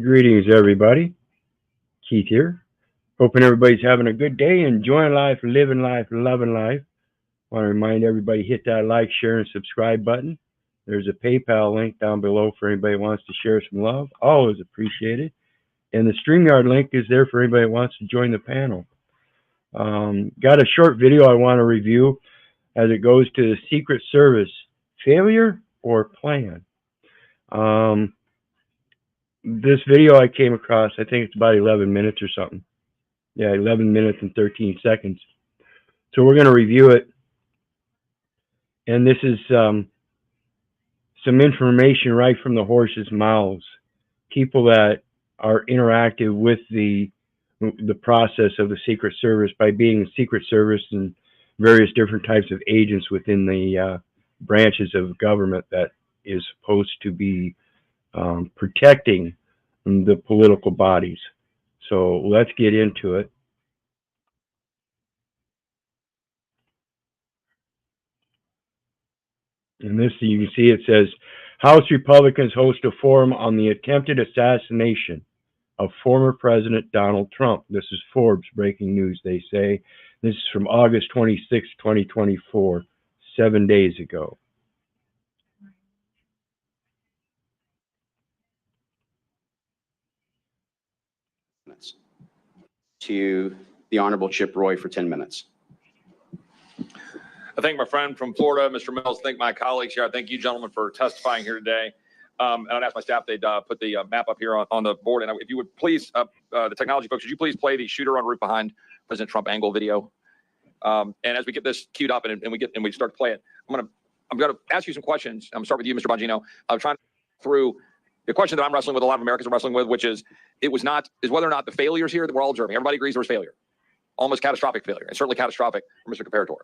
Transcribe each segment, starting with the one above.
Greetings, everybody. Keith here. Hoping everybody's having a good day, enjoying life, living life, loving life. Want to remind everybody, hit that like, share, and subscribe button. There's a PayPal link down below for anybody who wants to share some love. Always appreciated. And the StreamYard link is there for anybody who wants to join the panel. Got a short video I want to review as it goes to the Secret Service. Failure or plan? This video I came across, I think it's about 11 minutes or something. Yeah, 11 minutes and 13 seconds. So we're going to review it. And this is some information right from the horse's mouths. People that are interactive with the process of the Secret Service by being the Secret Service and various different types of agents within the branches of government that is supposed to be protecting the political bodies. So let's get into it. And this, you can see it says, House Republicans host a forum on the attempted assassination of former President Donald Trump. This is Forbes breaking news, they say. This is from August 26, 2024, 7 days ago. To the Honorable Chip Roy for 10 minutes. I thank my friend from Florida, Mr. Mills. Thank my colleagues here. I thank you, gentlemen, for testifying here today. And I'd ask my staff they'd put the map up here on the board. And if you would please, the technology folks, would you please play the shooter on roof behind President Trump angle video? And as we get this queued up and we start to play it, I'm gonna ask you some questions. I'm gonna start with you, Mr. Bongino. I'm trying through the question that I'm wrestling with, a lot of Americans are wrestling with, which is whether or not the failures here that we're all observing. Everybody agrees there was failure, almost catastrophic failure, and certainly catastrophic for Mr. C.O.W.A.R.D.S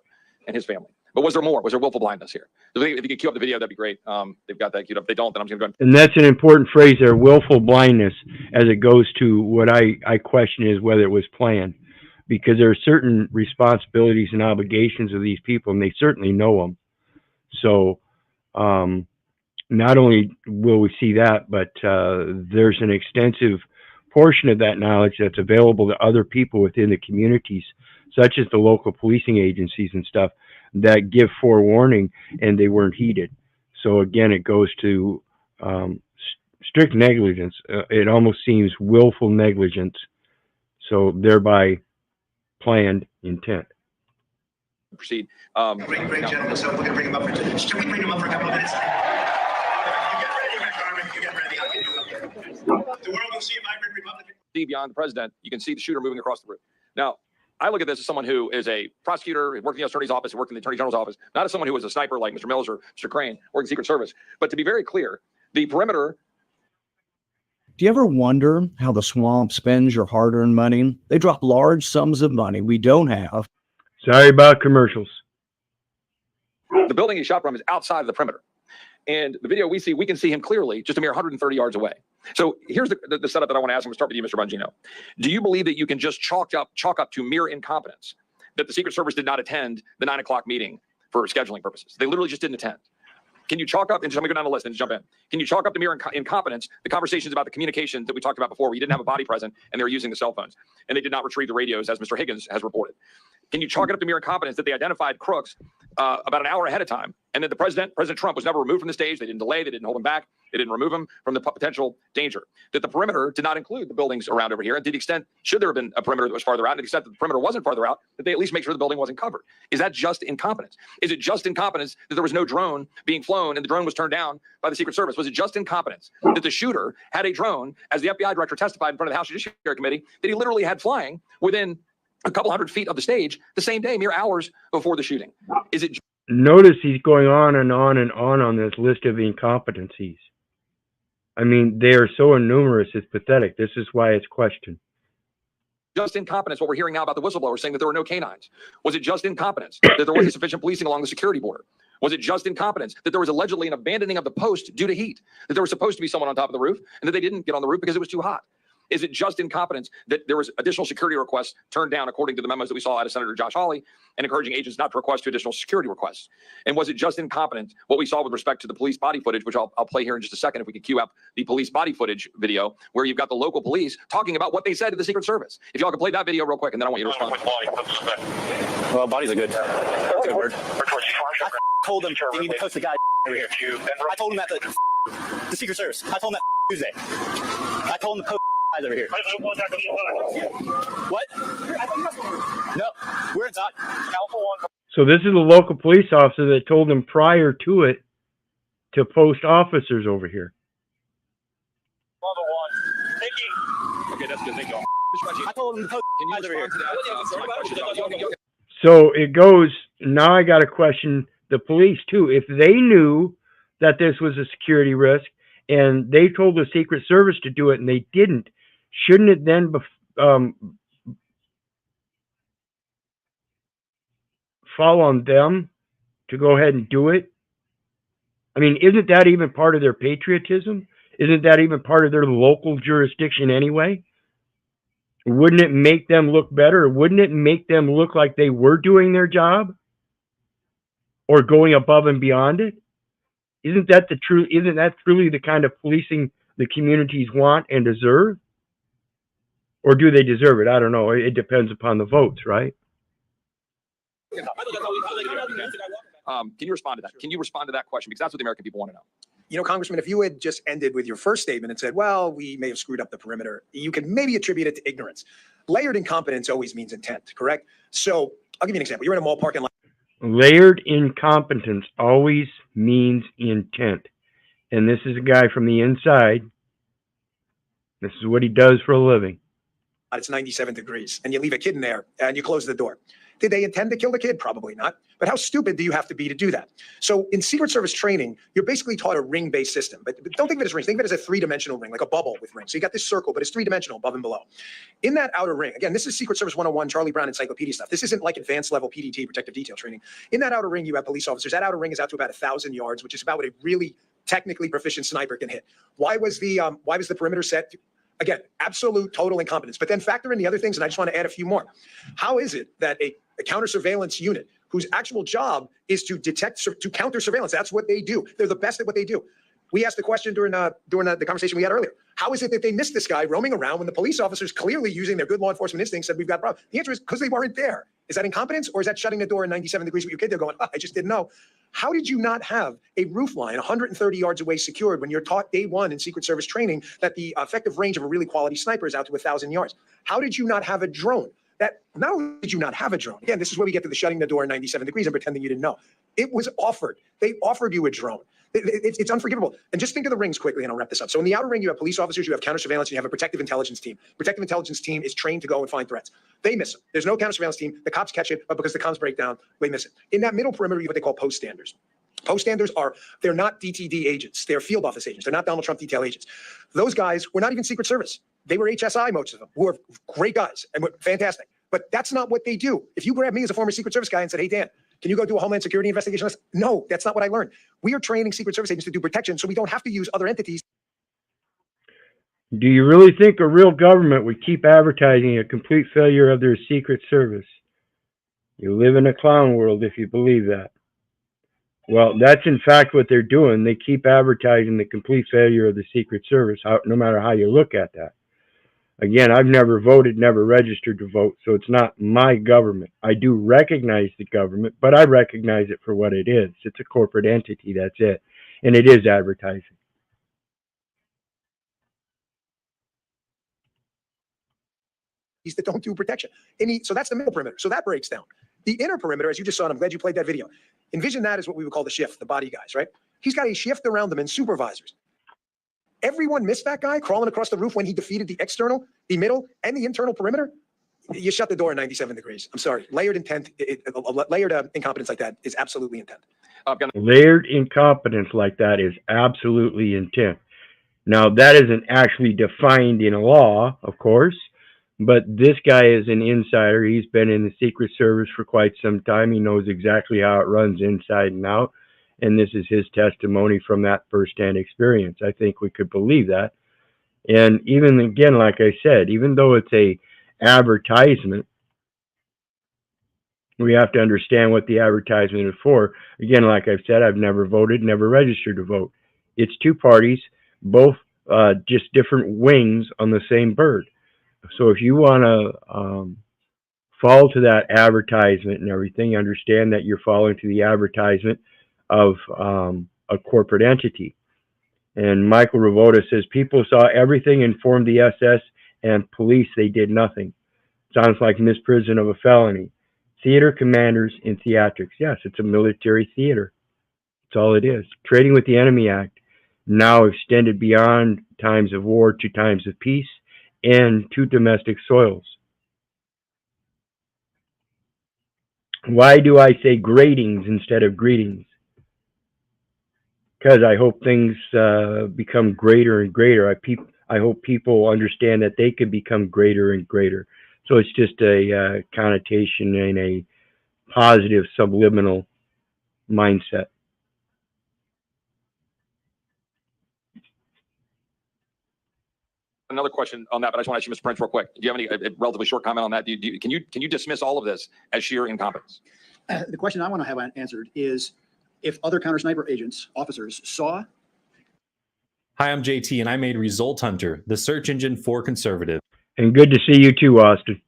and his family. But was there more? Was there willful blindness here? So if you could cue up the video, that'd be great. They've got that queued up. If they don't, then I'm just going to go. And that's an important phrase there, willful blindness, as it goes to what I question is whether it was planned. Because there are certain responsibilities and obligations of these people, and they certainly know them. So not only will we see that, but there's an extensive portion of that knowledge that's available to other people within the communities, such as the local policing agencies and stuff, that give forewarning, and they weren't heeded. So again, it goes to strict negligence. It almost seems willful negligence, so thereby planned intent. Proceed. Great gentlemen. So we're going to bring him up for should we bring him up for a couple of minutes? You get ready. I'll get you up there. The world will see a vibrant Republican. See beyond the president, you can see the shooter moving across the room. Now, I look at this as someone who is a prosecutor, working in the U.S. Attorney's office, working in the Attorney General's office, not as someone who was a sniper like Mr. Mills or Mr. Crane, working Secret Service. But to be very clear, the perimeter. Do you ever wonder how the swamp spends your hard-earned money? They drop large sums of money we don't have. Sorry about commercials. The building he shot from is outside of the perimeter. And the video we see, we can see him clearly just a mere 130 yards away. So here's the setup that I want to ask. I'm going to start with you, Mr. Bongino. Do you believe that you can just chalk up to mere incompetence that the Secret Service did not attend the 9 o'clock meeting for scheduling purposes? They literally just didn't attend. Can you chalk up, and let me go down the list and jump in. Can you chalk up to mere incompetence the conversations about the communications that we talked about before, where you didn't have a body present and they were using the cell phones and they did not retrieve the radios, as Mr. Higgins has reported? Can you chalk it up to mere incompetence that they identified crooks about an hour ahead of time, and that the President Trump was never removed from the stage? They didn't delay, they didn't hold him back, they didn't remove him from the potential danger. That the perimeter did not include the buildings around over here, and to the extent, should there have been a perimeter that was farther out, and to the extent that the perimeter wasn't farther out, that they at least make sure the building wasn't covered. Is that just incompetence? Is it just incompetence that there was no drone being flown and the drone was turned down by the Secret Service? Was it just incompetence that the shooter had a drone, as the FBI director testified in front of the House Judiciary Committee, that he literally had flying within a couple hundred feet of the stage the same day, mere hours before the shooting? Is it? Notice he's going on and on and on this list of incompetencies. I mean, they are so numerous, it's pathetic. This is why it's questioned. Just incompetence, what we're hearing now about the whistleblower saying that there were no canines? Was it just incompetence that there wasn't sufficient policing along the security border? Was it just incompetence that there was allegedly an abandoning of the post due to heat? That there was supposed to be someone on top of the roof and that they didn't get on the roof because it was too hot? Is it just incompetence that there was additional security requests turned down, according to the memos that we saw out of Senator Josh Hawley, and encouraging agents not to request additional security requests? And was it just incompetence what we saw with respect to the police body footage, which I'll play here in just a second if we could cue up the police body footage video, where you've got the local police talking about what they said to the Secret Service? If y'all could play that video real quick, and then I want you to respond. Well, bodies are good. That's a good word. I told them they need to post the guy over here. I told him that the Secret Service. I told him that Tuesday. I told him to post guys over here. What? No, we're inside. So this is a local police officer that told him prior to it to post officers over here. Okay, that's good. Thank you. I told him to post guys over here. So it goes, now I got to question the police too. If they knew that this was a security risk and they told the Secret Service to do it and they didn't, shouldn't it then fall on them to go ahead and do it? I mean, isn't that even part of their patriotism? Isn't that even part of their local jurisdiction anyway? Wouldn't it make them look better? Wouldn't it make them look like they were doing their job or going above and beyond it? Isn't that truly the kind of policing the communities want and deserve? Or do they deserve it? I don't know. It depends upon the votes, right? Can you respond to that? Can you respond to that question? Because that's what the American people want to know. You know, Congressman, if you had just ended with your first statement and said, well, we may have screwed up the perimeter, you could maybe attribute it to ignorance. Layered incompetence always means intent, correct? So I'll give you an example. You're in a mall parking lot. Layered incompetence always means intent. And this is a guy from the inside. This is what he does for a living. It's 97 degrees and you leave a kid in there and you close the door. Did they intend to kill the kid? Probably not. But how stupid do you have to be to do that? So in Secret Service training, you're basically taught a ring-based system. But don't think of it as rings. Think of it as a three-dimensional ring, like a bubble with rings. So you got this circle, but it's three-dimensional above and below. In that outer ring, again, this is Secret Service 101, Charlie Brown encyclopedia stuff. This isn't like advanced level PDT, protective detail training. In that outer ring, you have police officers. That outer ring is out to about 1,000 yards, which is about what a really technically proficient sniper can hit. Why was the perimeter set? Again, absolute total incompetence. But then factor in the other things, and I just want to add a few more. How is it that a counter surveillance unit whose actual job is to detect, to counter surveillance, that's what they do. They're the best at what they do. We asked the question during the conversation we had earlier. How is it that they missed this guy roaming around when the police officers clearly using their good law enforcement instincts said we've got a problem? The answer is because they weren't there. Is that incompetence or is that shutting the door in 97 degrees with your kid? They're going, oh, I just didn't know. How did you not have a roof line 130 yards away secured when you're taught day one in Secret Service training that the effective range of a really quality sniper is out to 1,000 yards? How did you not have a drone? That not only did you not have a drone, again, this is where we get to the shutting the door in 97 degrees and pretending you didn't know. It was offered. They offered you a drone. It's unforgivable. And just think of the rings quickly, and I'll wrap this up. So in the outer ring, you have police officers, you have counter surveillance, and you have a protective intelligence team. Protective intelligence team is trained to go and find threats. They miss them. There's no counter surveillance team. The cops catch it, but because the comms break down, they miss it. In that middle perimeter, you have what they call post standers. Post standers they're not DTD agents. They're field office agents. They're not Donald Trump detail agents. Those guys were not even Secret Service. They were HSI, most of them, who are great guys and were fantastic. But that's not what they do. If you grab me as a former Secret Service guy and said, hey, Dan, can you go do a Homeland Security investigation? No, that's not what I learned. We are training Secret Service agents to do protection so we don't have to use other entities. Do you really think a real government would keep advertising a complete failure of their Secret Service? You live in a clown world if you believe that. Well, that's in fact what they're doing. They keep advertising the complete failure of the Secret Service, no matter how you look at that. Again, I've never voted, never registered to vote, so it's not my government. I do recognize the government, but I recognize it for what it is. It's a corporate entity, that's it. And it is advertising. That don't do protection. So that's the middle perimeter. So that breaks down. The inner perimeter, as you just saw, and I'm glad you played that video. Envision that as what we would call the shift, the body guys, right? He's got a shift around them and supervisors. Everyone missed that guy crawling across the roof when he defeated the external, the middle, and the internal perimeter. You shut the door in 97 degrees. I'm sorry. Layered intent, layered incompetence like that is absolutely intent. Layered incompetence like that is absolutely intent. Now, that isn't actually defined in a law, of course, but this guy is an insider. He's been in the Secret Service for quite some time. He knows exactly how it runs inside and out. And this is his testimony from that firsthand experience. I think we could believe that. And even again, like I said, even though it's a advertisement, we have to understand what the advertisement is for. Again, like I've said, I've never voted, never registered to vote. It's two parties, both just different wings on the same bird. So if you want to fall to that advertisement and everything, understand that you're falling to the advertisement of a corporate entity. And Michael Revoda says, people saw everything, informed the SS and police, they did nothing. Sounds like misprision of a felony. Theater commanders in theatrics. Yes, it's a military theater. That's all it is. Trading with the Enemy Act, now extended beyond times of war to times of peace and to domestic soils. Why do I say gratings instead of greetings? Because I hope things become greater and greater. I hope people understand that they can become greater and greater. So it's just a connotation and a positive subliminal mindset. Another question on that, but I just want to ask you, Mr. Prince, real quick. Do you have any a relatively short comment on that? Can you dismiss all of this as sheer incompetence? The question I want to have answered is if other counter sniper agents, officers saw. Hi, I'm JT, and I made Result Hunter, the search engine for conservative. And good to see you too, Austin.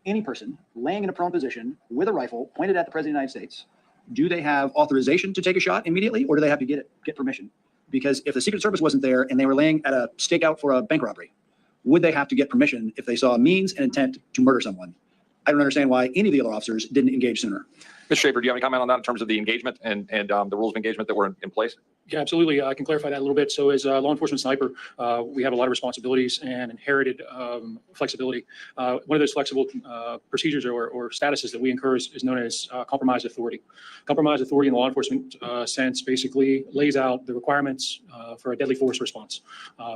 Any person laying in a prone position with a rifle pointed at the President of the United States, do they have authorization to take a shot immediately, or do they have to get permission? Because if the Secret Service wasn't there and they were laying at a stakeout for a bank robbery, would they have to get permission if they saw a means and intent to murder someone? I don't understand why any of the other officers didn't engage sooner. Mr. Schaefer, do you have any comment on that in terms of the engagement and the rules of engagement that were in place? Yeah, absolutely. I can clarify that a little bit. So as a law enforcement sniper, we have a lot of responsibilities and inherited flexibility. One of those flexible procedures or statuses that we encourage is known as compromised authority. Compromised authority in the law enforcement sense basically lays out the requirements for a deadly force response.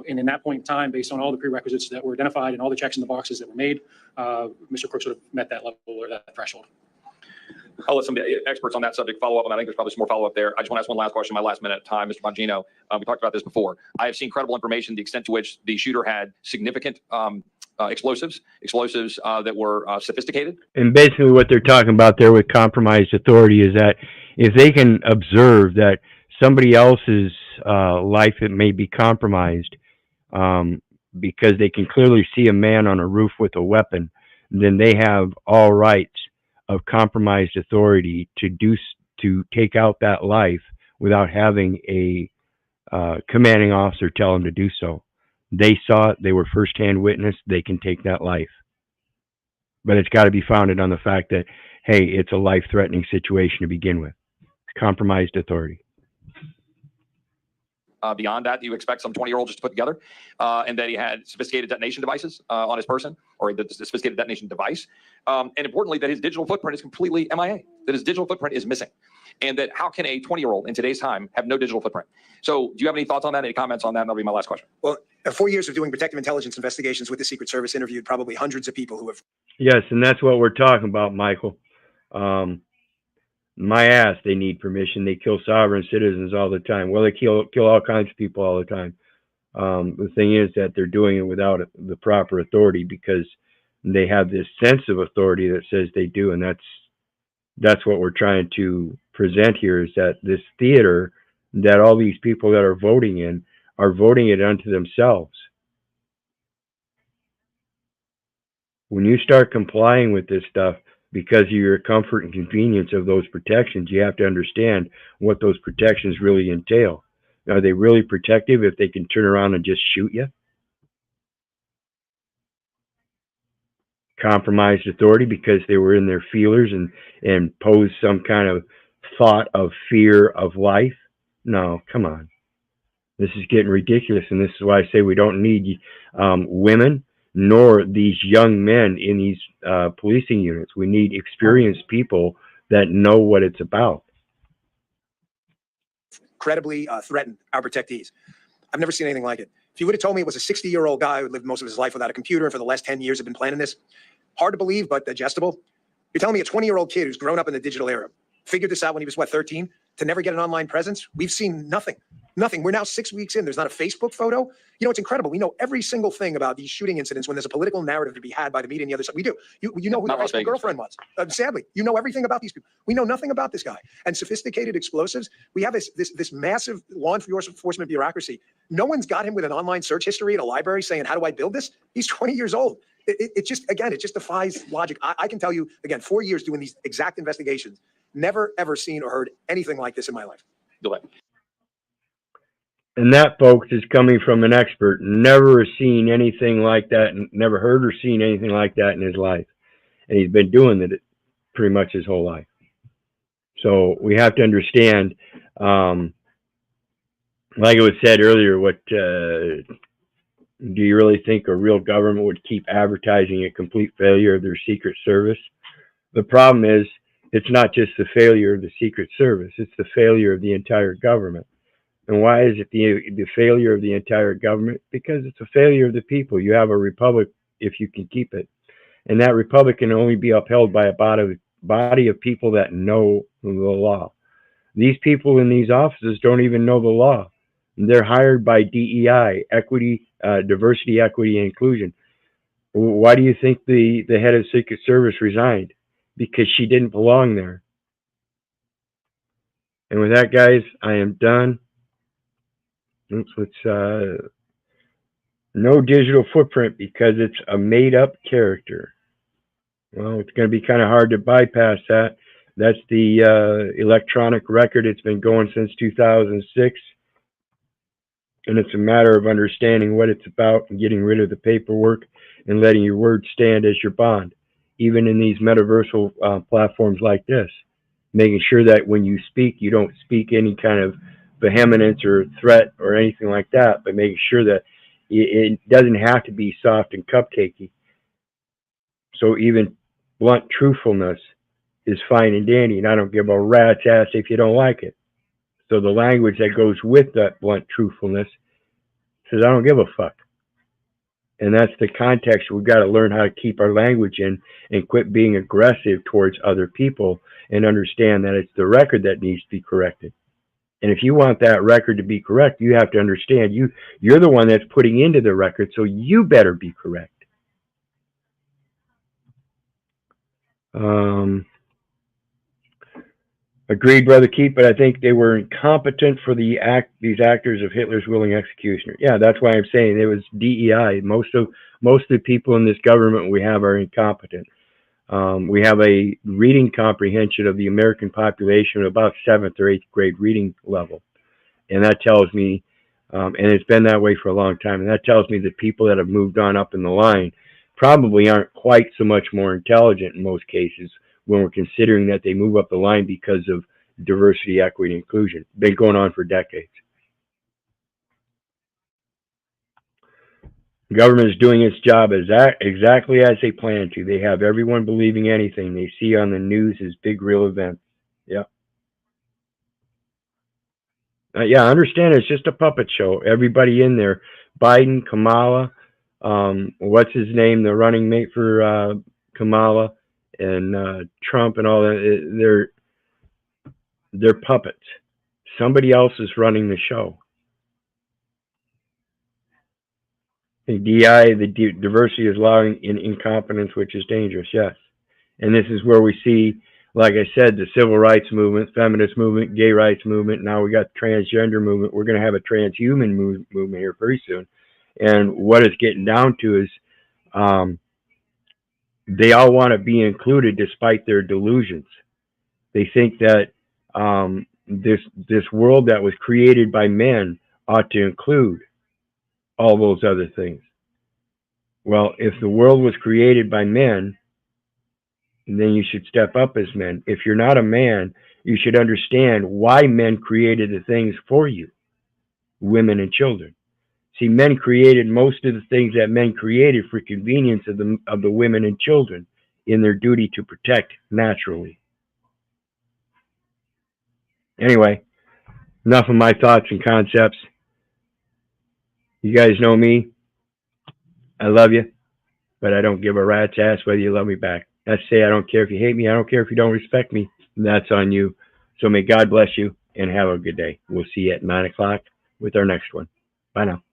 And in that point in time, based on all the prerequisites that were identified and all the checks in the boxes that were made, Mr. Crooks would have met that level or that threshold. I'll let some experts on that subject follow up on that. I think there's probably some more follow up there. I just want to ask one last question, my last minute time, Mr. Bongino. We talked about this before. I have seen credible information, the extent to which the shooter had significant explosives that were sophisticated. And basically what they're talking about there with compromised authority is that if they can observe that somebody else's life it may be compromised because they can clearly see a man on a roof with a weapon, then they have all rights of compromised authority to take out that life without having a commanding officer tell them to do so. They saw it, they were firsthand witness, they can take that life. But it's got to be founded on the fact that, hey, it's a life-threatening situation to begin with. Compromised authority. Beyond that, you expect some 20-year-old just to put together, and that he had sophisticated detonation devices on his person, or the sophisticated detonation device. And importantly, that his digital footprint is completely MIA, that his digital footprint is missing. And that how can a 20-year-old in today's time have no digital footprint? So do you have any thoughts on that? Any comments on that? And that'll be my last question. Well, 4 years of doing protective intelligence investigations with the Secret Service, interviewed probably hundreds of people who have. Yes, and that's what we're talking about, Michael. My ass, they need permission. They kill sovereign citizens all the time. Well, they kill all kinds of people all the time. The thing is that they're doing it without the proper authority because they have this sense of authority that says they do, and that's what we're trying to present here, is that this theater that all these people that are voting in are voting it unto themselves. When you start complying with this stuff because of your comfort and convenience of those protections, you have to understand what those protections really entail. Are they really protective if they can turn around and just shoot you? Compromised authority because they were in their feelers and posed some kind of thought of fear of life? No, come on. This is getting ridiculous, and this is why I say we don't need women nor these young men in these policing units. We need experienced people that know what it's about. Incredibly threatened our protectees. I've never seen anything like it. If you would have told me it was a 60-year-old guy who lived most of his life without a computer and for the last 10 years have been planning this, hard to believe, but digestible. You're telling me a 20-year-old kid who's grown up in the digital era, figured this out when he was, 13, to never get an online presence? We've seen nothing. Nothing. We're now 6 weeks in. There's not a Facebook photo. You know, it's incredible. We know every single thing about these shooting incidents when there's a political narrative to be had by the media and the other side. We do. You know who Not the high Las school Vegas. girlfriend was. Sadly, you know everything about these people. We know nothing about this guy. And sophisticated explosives. We have this massive law enforcement bureaucracy. No one's got him with an online search history in a library saying, how do I build this? He's 20 years old. It just defies logic. I can tell you, again, 4 years doing these exact investigations, never, ever seen or heard anything like this in my life. Go ahead. And that, folks, is coming from an expert. Never seen anything like that, and never heard or seen anything like that in his life. And he's been doing it pretty much his whole life. So we have to understand, like it was said earlier, what do you really think a real government would keep advertising a complete failure of their Secret Service? The problem is, it's not just the failure of the Secret Service, it's the failure of the entire government. And why is it the failure of the entire government? Because it's a failure of the people. You have a republic if you can keep it. And that republic can only be upheld by a body of people that know the law. These people in these offices don't even know the law. They're hired by DEI, equity, diversity, equity, and inclusion. Why do you think the head of Secret Service resigned? Because she didn't belong there. And with that, guys, I am done. Let's no digital footprint because it's a made-up character. Well, it's going to be kind of hard to bypass that. That's the electronic record. It's been going since 2006. And it's a matter of understanding what it's about and getting rid of the paperwork and letting your word stand as your bond, even in these metaversal platforms like this. Making sure that when you speak, you don't speak any kind of vehemence or threat or anything like that, but making sure that it doesn't have to be soft and cupcakey. So even blunt truthfulness is fine and dandy, and I don't give a rat's ass if you don't like it. So the language that goes with that blunt truthfulness says, I don't give a fuck. And that's the context we've got to learn how to keep our language in and quit being aggressive towards other people and understand that it's the record that needs to be corrected. And if you want that record to be correct, you have to understand you're the one that's putting into the record, so you better be correct. Agreed, Brother Keith, but I think they were incompetent for these actors of Hitler's willing executioner. Yeah, that's why I'm saying it was DEI. Most of the people in this government we have are incompetent. We have a reading comprehension of the American population at about 7th or 8th grade reading level. And that tells me, and it's been that way for a long time, and that tells me that people that have moved on up in the line probably aren't quite so much more intelligent in most cases when we're considering that they move up the line because of diversity, equity, and inclusion. Been going on for decades. The government is doing its job exactly as they plan to. They have everyone believing anything they see on the news as big real events. Yeah. Yeah, I understand it's just a puppet show. Everybody in there, Biden, Kamala, what's his name, the running mate for Kamala, and Trump and all that, they're puppets. Somebody else is running the show. The DI, the diversity is allowing in incompetence, which is dangerous, yes. And this is where we see, like I said, the civil rights movement, feminist movement, gay rights movement. Now we got the transgender movement. We're going to have a transhuman movement here very soon. And what it's getting down to is they all want to be included despite their delusions. They think that this world that was created by men ought to include all those other things. Well, if the world was created by men, then you should step up as men. If you're not a man, you should understand why men created the things for you, women and children. See, men created most of the things that men created for convenience of the women and children in their duty to protect naturally. Anyway, enough of my thoughts and concepts. You guys know me. I love you, but I don't give a rat's ass whether you love me back. I say I don't care if you hate me. I don't care if you don't respect me. That's on you. So may God bless you and have a good day. We'll see you at 9 o'clock with our next one. Bye now.